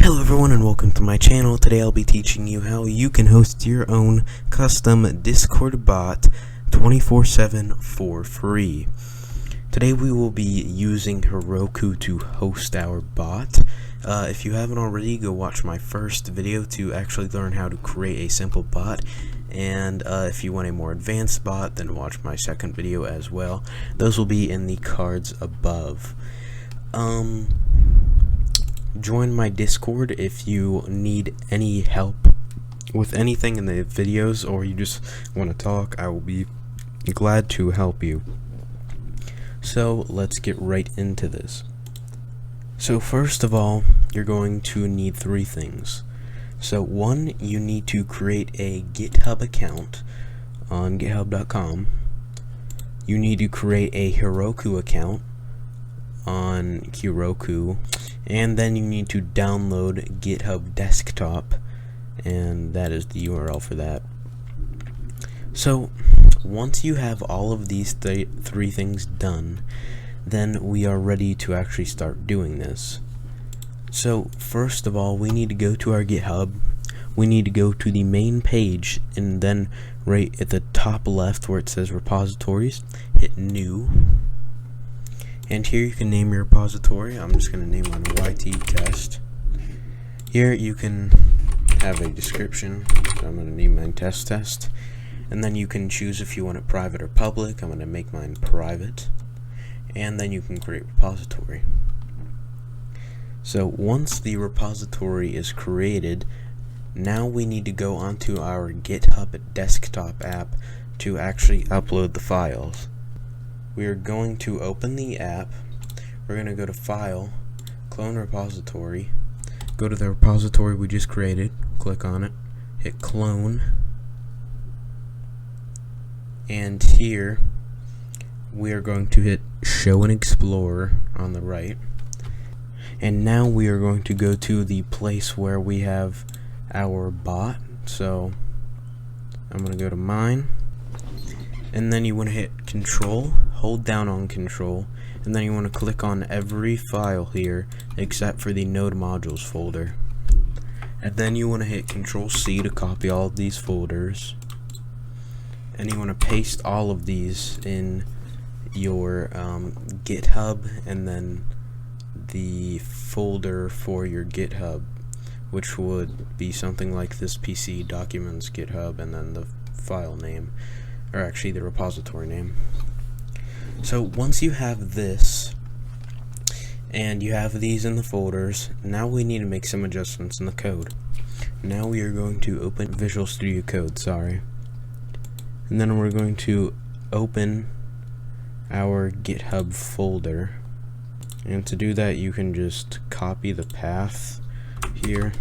Hello everyone and welcome to my channel. Today I'll be teaching you how you can host your own custom Discord bot 24/7 for free. Today we will be using Heroku to host our bot. If you haven't already, go watch my first video to actually learn how to create a simple bot. And if you want a more advanced bot, then watch my second video as well. Those will be in the cards above. Join my Discord if you need any help with anything in the videos, or you just want to talk. I will be glad to help you. So let's get right into this. So first of all, you're going to need three things. So one, you need to create a GitHub account on github.com. You need to create a Heroku account on Heroku, and then you need to download Github Desktop, and that is the URL for that. So once you have all of these three things done, then we are ready to actually start doing this. So first of all, we need to go to our GitHub. We need to go to the main page, and then right at the top left where it says repositories, hit new. And here you can name your repository. I'm just going to name mine YT test. Here you can have a description. So I'm going to name mine test. And then you can choose if you want it private or public. I'm going to make mine private. And then you can create repository. So once the repository is created, now we need to go onto our GitHub Desktop app to actually upload the files. We are going to open the app. We're going to go to File, Clone Repository, go to the repository we just created, click on it, hit Clone, and here we are going to hit Show in Explorer on the right. And now we are going to go to the place where we have our bot. So I'm going to go to Mine, and then you want to hit Control, hold down on Control, and then you want to click on every file here except for the Node Modules folder. And then you want to hit Control C to copy all of these folders, and you want to paste all of these in your GitHub, and then the folder for your GitHub, which would be something like this: PC documents GitHub, and then the file name, or actually the repository name. So once you have this and you have these in the folders, now we need to make some adjustments in the code. Now we are going to open Visual Studio Code, and then we're going to open our GitHub folder, and to do that you can just copy the path here.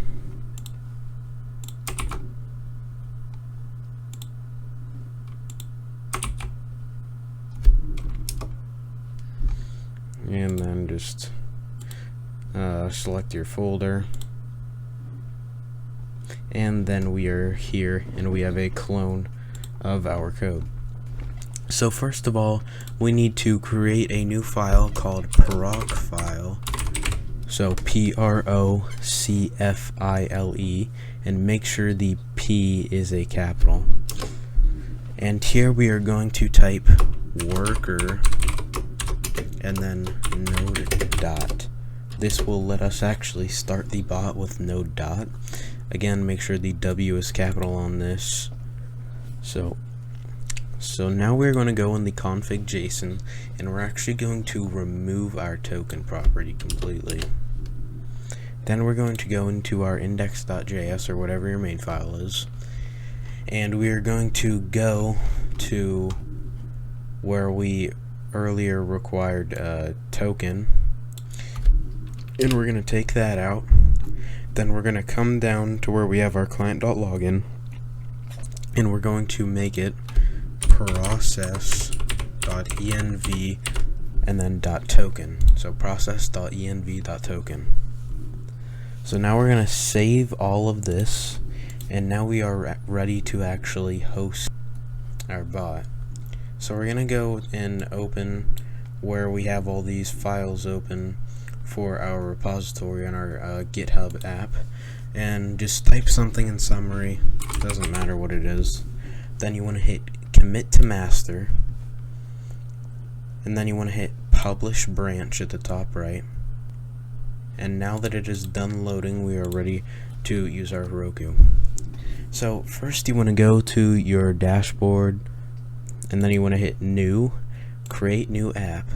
And then just select your folder, and then we are here and we have a clone of our code. So first of all, we need to create a new file called procfile, so PROCFILE, and make sure the P is a capital. And here we are going to type worker and then node dot. This will let us actually start the bot with node dot. Again, make sure the W is capital on this. So now we're going to go in the config JSON, and we're actually going to remove our token property completely. Then we're going to go into our index.js, or whatever your main file is, and we are going to go to where we earlier required token, and we're going to take that out. Then we're going to come down to where we have our client.login, and we're going to make it process.env and then .token. So process.env.token. So now we're going to save all of this, and now we are ready to actually host our bot. So we're going to go and open where we have all these files open for our repository on our GitHub app, and just type something in summary, doesn't matter what it is. Then you want to hit commit to master, and then you want to hit publish branch at the top right. And now that it is done loading, we are ready to use our Heroku. So first you want to go to your dashboard, and then you want to hit new, create new app,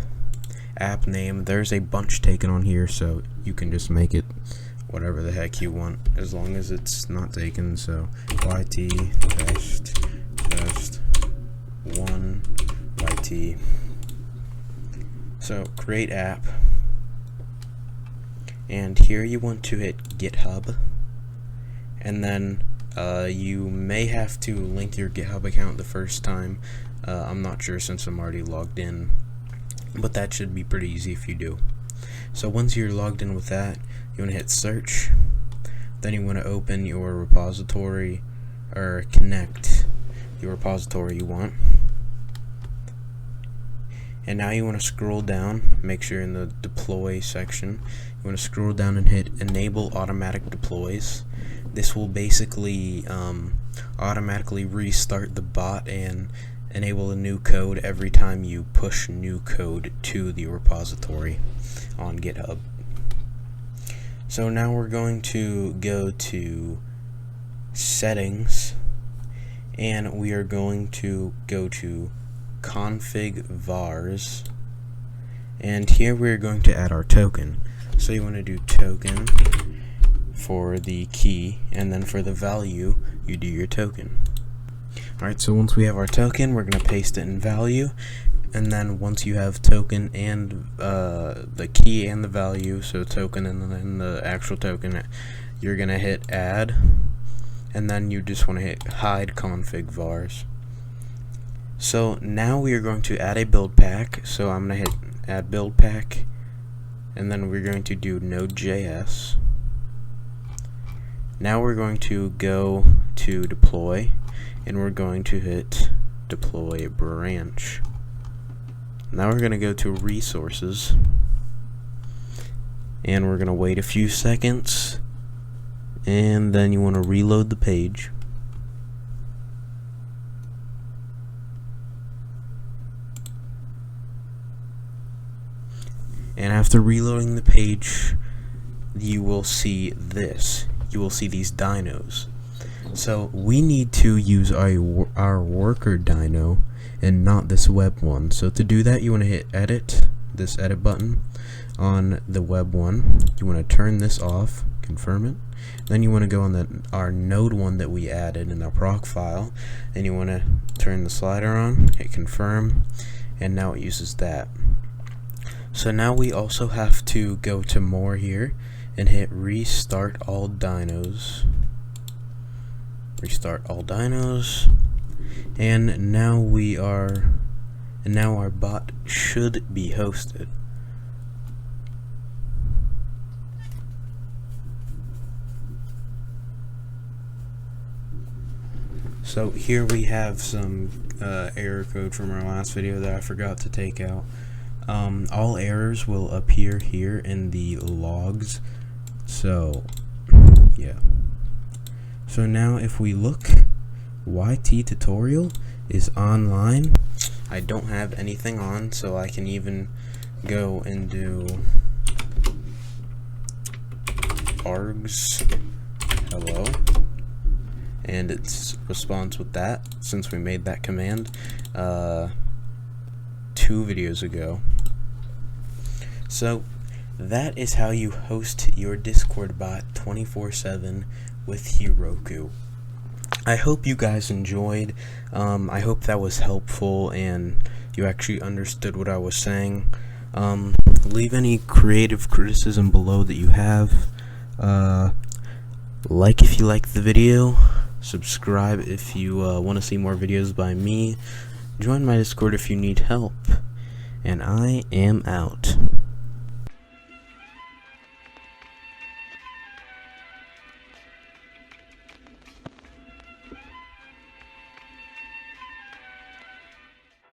app name. There's a bunch taken on here, so you can just make it whatever the heck you want as long as it's not taken. So YT test 1 YT. So create app, and here you want to hit GitHub, and then you may have to link your GitHub account the first time. I'm not sure since I'm already logged in, but that should be pretty easy if you do. So once you're logged in with that, you want to hit search, then you want to open your repository, or connect your repository you want. And now you want to scroll down, make sure in the deploy section, you want to scroll down and hit enable automatic deploys. This will basically automatically restart the bot and enable a new code every time you push new code to the repository on GitHub. So now we're going to go to settings, and we are going to go to config vars, and here we're going to add our token. So you want to do token for the key, and then for the value you do your token. Alright, so once we have our token, we're going to paste it in value, and then once you have token and the key and the value, so token and then the actual token, you're going to hit add, and then you just want to hit hide config vars. So now we are going to add a build pack, so I'm going to hit add build pack, and then we're going to do Node.js. Now we're going to go to deploy, and we're going to hit deploy branch. Now we're going to go to resources, and we're going to wait a few seconds, and then you want to reload the page. And after reloading the page, you will see this. You will see these dynos. So we need to use our worker dyno and not this web one. So to do that, you want to hit edit, this edit button on the web one. You want to turn this off, confirm it. Then you want to go on our node one that we added in our proc file, and you want to turn the slider on, hit confirm, and now it uses that. So now we also have to go to more here and hit restart all dynos. Restart all dynos, and now our bot should be hosted. So here we have some error code from our last video that I forgot to take out. All errors will appear here in the logs. So yeah. So now if we look, YT tutorial is online. I don't have anything on, so I can even go and do args hello, and it responds with that since we made that command 2 videos ago. So that is how you host your Discord bot 24/7 with Heroku. I hope you guys enjoyed. I hope that was helpful and you actually understood what I was saying. Leave any creative criticism below that you have. Like if you like the video. Subscribe if you want to see more videos by me. Join my Discord if you need help. And I am out.